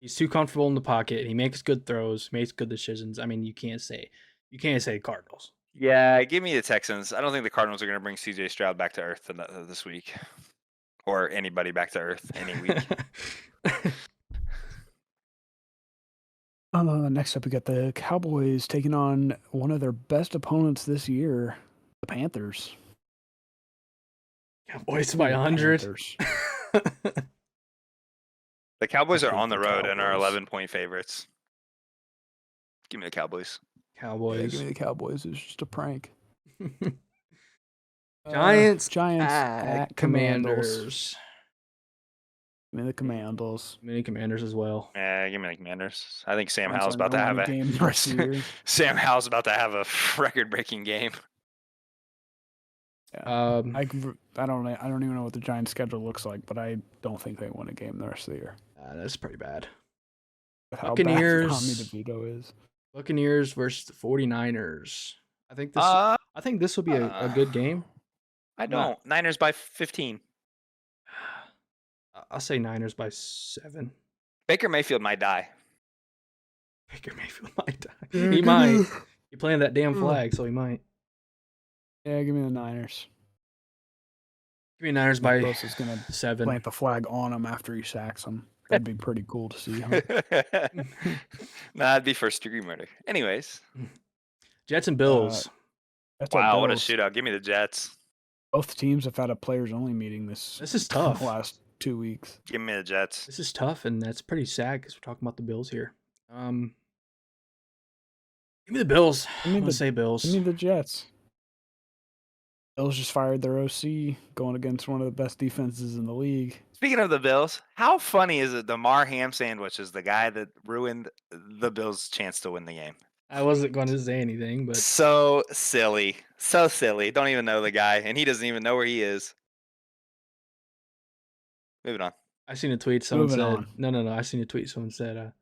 He's too comfortable in the pocket. He makes good throws, makes good decisions. I mean, you can't say Cardinals. Yeah, give me the Texans. I don't think the Cardinals are going to bring CJ Stroud back to earth this week. Or anybody back to earth any week. Next up, we got the Cowboys taking on one of their best opponents this year, the Panthers. Cowboys by 100. Panthers. The Cowboys I are hate on the the road and are Cowboys. 11-point favorites. Give me the Cowboys. Yeah, Cowboys. give me the Cowboys. It's just a prank. Giants at Commanders. Commanders. Give me the Commandos. Many Commanders as well. Yeah, give me the Commanders. I think Sam Giants Howell's are about to no have win a game the rest of the year. Sam Howell's about to have a record-breaking game. Yeah. I don't even know what the Giants' schedule looks like, but I don't think they win a game the rest of the year. That's pretty bad. With how Buccaneers. bad Tommy DeVito is. Buccaneers versus the 49ers. I think this will be a good game. I don't. Niners by 15. I'll say Niners by 7. Baker Mayfield might die. Baker Mayfield might die. He might. He playing that damn flag, so he might. Yeah, give me the Niners. Give me Niners by Nick Bosa's gonna 7. plant the flag on him after he sacks him. That'd be pretty cool to see. Huh? Nah, it'd be first-degree murder. Anyways. Jets and Bills. That's our Wow, what a Bills. shootout. Give me the Jets. Both teams have had a players-only meeting this This is tough. last 2 weeks. Give me the Jets. This is tough, and that's pretty sad because we're talking about the Bills here. Give me the Bills. I'm going to say Bills. Give me the Jets. Bills just fired their OC going against one of the best defenses in the league. Speaking of the Bills, how funny is it Damar Ham Sandwich is the guy that ruined the Bills' chance to win the game? I wasn't going to say anything, but So silly. So silly. Don't even know the guy, and he doesn't even know where he is. Moving on. I seen a tweet. Someone Moving said, on. No. I seen a tweet. Someone said,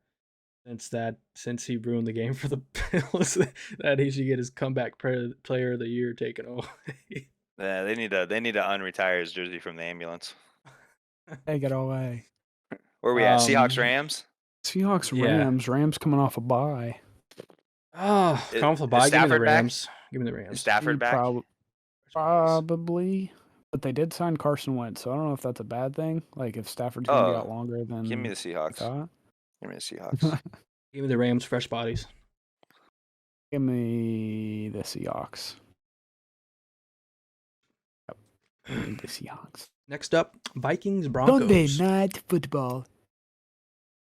since he ruined the game for the Bills, that he should get his comeback player of the year taken away. Yeah, they need to unretire his jersey from the ambulance. Take it away. Where are we at? Seahawks, Rams? Seahawks, Yeah. Rams. Rams coming off a bye. Oh, Is- come off the is bye. Give me the Stafford back? Rams. Give me the Is Rams. Stafford back? Probably. But they did sign Carson Wentz, so I don't know if that's a bad thing. Like if Stafford's going to be Oh, out longer than Give me the I Seahawks. thought. Give me the Seahawks. Give me the Rams. Fresh bodies. Give me the Seahawks. Yep. Give me the Seahawks. Next up, Vikings Broncos. Sunday night football.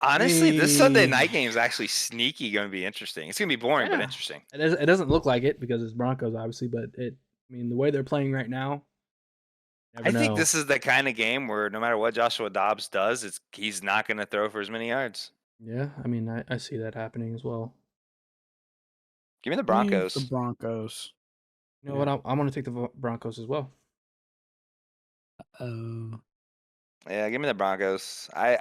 Honestly, this Sunday Hey. night game is actually sneaky going to be interesting. It's going to be boring, but Yeah. interesting. It doesn't look like it because it's Broncos, obviously, but I mean, the way they're playing right now. I think this is the kind of game where no matter what Joshua Dobbs does, he's not going to throw for as many yards. Yeah, I mean, I see that happening as well. Give me the Give me Broncos. The Broncos. You know what? I'm going to take the Broncos as well. Oh. Yeah, give me the Broncos. I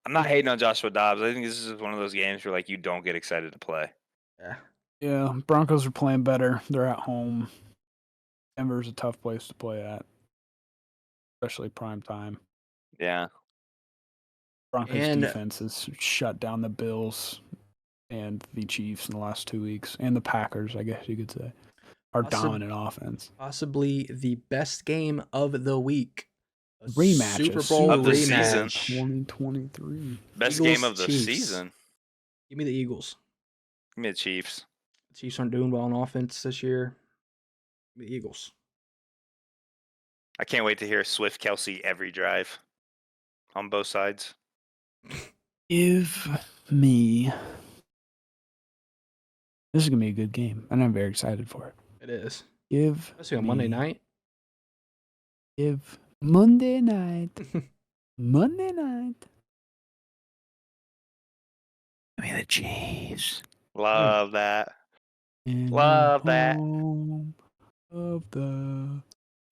I'm not hating on Joshua Dobbs. I think this is one of those games where like you don't get excited to play. Yeah, Broncos are playing better. They're at home. Denver's a tough place to play at, especially prime time. Yeah. Broncos defense has shut down the Bills and the Chiefs in the last 2 weeks, and the Packers, I guess you could say, are dominant offense. Possibly the best game of the week. Rematch. Super Bowl of the rematch. season. 2023. Best Eagles, game of the Chiefs. season. Give me the Eagles. Give me the Chiefs. The Chiefs aren't doing well on offense this year. Give me the Eagles. I can't wait to hear Swift Kelsey every drive on both sides. Give me. This is going to be a good game, and I'm very excited for it. It is. Especially on Monday night. Monday night. Monday night. Give me the Chiefs. Love that. In Love the that. home of the...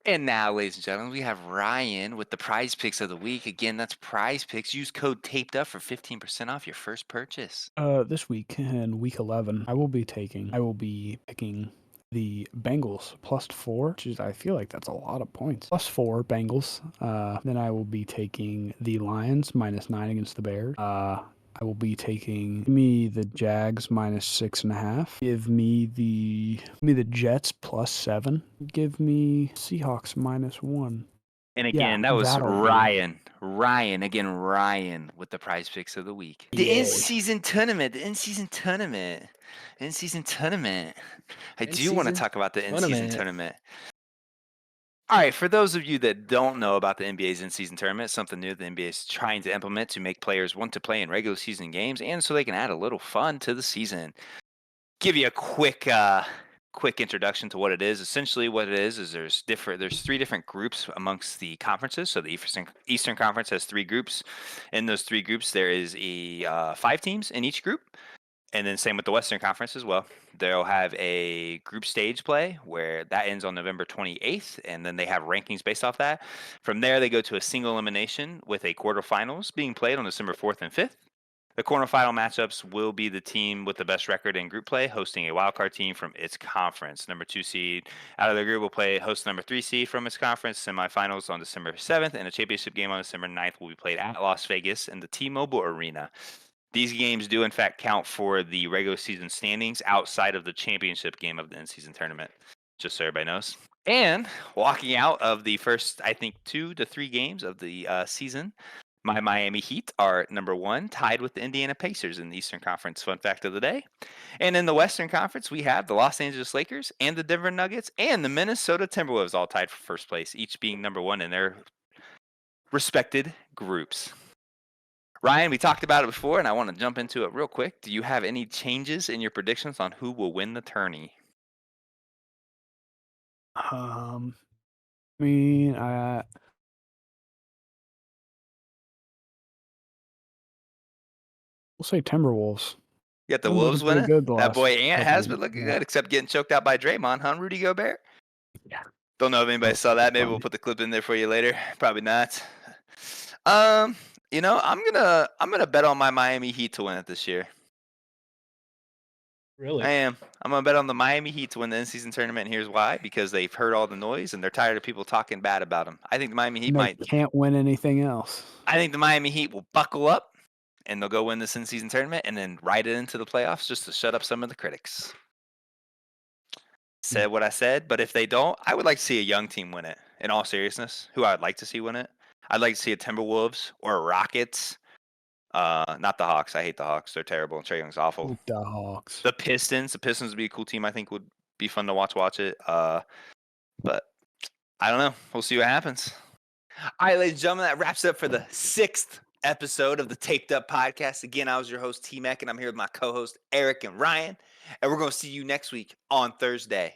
And now, ladies and gentlemen, we have Ryan with the prize picks of the week. Again, that's prize picks. Use code taped up for 15% off your first purchase. This week in week 11, I will be picking the Bengals +4, which is, I feel like that's a lot of points. +4 Bengals. Then I will be taking the Lions -9 against the Bears. I will be taking the Jags -6.5. Give me the Jets +7. Give me Seahawks -1. And again, that was Ryan. Ryan with the prize picks of the week. The in-season tournament. I do want to talk about the in-season tournament. All right, for those of you that don't know about the NBA's in-season tournament, something new the NBA is trying to implement to make players want to play in regular season games and so they can add a little fun to the season. Give you a quick introduction to what it is. Essentially what it is there's 3 different groups amongst the conferences. So the Eastern Conference has 3 groups. In those 3 groups, there is 5 teams in each group. And then same with the Western Conference as well. They'll have a group stage play where that ends on November 28th, and then they have rankings based off that. From there, they go to a single elimination with a quarterfinals being played on December 4th and 5th. The quarterfinal matchups will be the team with the best record in group play hosting a wildcard team from its conference. Number 2 seed out of the group will host number 3 seed from its conference. Semifinals on December 7th, and a championship game on December 9th will be played at Las Vegas in the T-Mobile Arena. These games do, in fact, count for the regular season standings outside of the championship game of the in-season tournament, just so everybody knows. And walking out of the first, I think, 2 to 3 games of the season, my Miami Heat are number 1, tied with the Indiana Pacers in the Eastern Conference. Fun fact of the day. And in the Western Conference, we have the Los Angeles Lakers and the Denver Nuggets and the Minnesota Timberwolves all tied for first place, each being number 1 in their respected groups. Ryan, we talked about it before, and I want to jump into it real quick. Do you have any changes in your predictions on who will win the tourney? We'll say Timberwolves. You got the Wolves winning? That boy Ant has been looking good, except getting choked out by Draymond, huh, Rudy Gobert? Yeah. Don't know if anybody saw that. Maybe we'll put the clip in there for you later. Probably not. I'm gonna bet on my Miami Heat to win it this year. Really? I am. I'm gonna bet on the Miami Heat to win the in-season tournament. And here's why: because they've heard all the noise and they're tired of people talking bad about them. I think the Miami Heat can't win anything else. I think the Miami Heat will buckle up and they'll go win this in-season tournament and then ride it into the playoffs just to shut up some of the critics. Said what I said, but if they don't, I would like to see a young team win it. In all seriousness, who I would like to see win it, I'd like to see a Timberwolves or a Rockets. Not the Hawks. I hate the Hawks. They're terrible. Trae Young's awful. The Hawks. The Pistons. The Pistons would be a cool team. I think would be fun to watch it. But I don't know. We'll see what happens. All right, ladies and gentlemen, that wraps up for the 6th episode of the Taped Up Podcast. Again, I was your host, T-Mac, and I'm here with my co-host, Eric and Ryan. And we're going to see you next week on Thursday.